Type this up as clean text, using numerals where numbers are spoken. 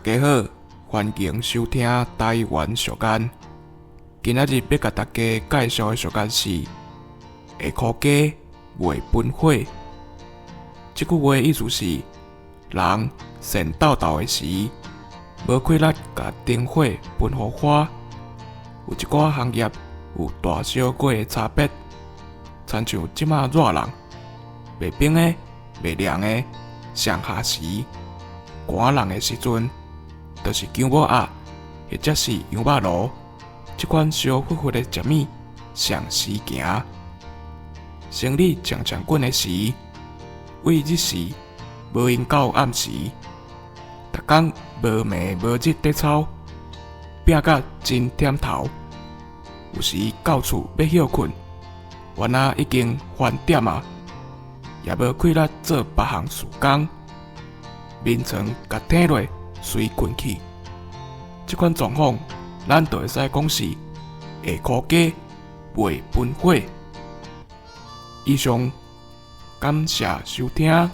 家好，欢迎收听台湾俗谚。今仔日要甲大家介绍的俗谚是“下箍家，袂分火”。这句话的意思是，人善斗斗的时，无气力甲灯火分互花。有一寡行业有大小过的差别，亲像即马热人，卖冰的、卖凉的，上下时寒人的时阵，就是姜母鸭或者是羊肉炉，这款烧火火的食物上时行。生理常常紧的时，为日时无闲到暗时，逐工无眠无日在操，拼甲真忝头。有时到厝要休困，原来已经翻点啊，也无气力做别项事工，眠床甲挺落随困去。这款状况，咱就会使讲是下箍家，袂分火。以上，感谢收听。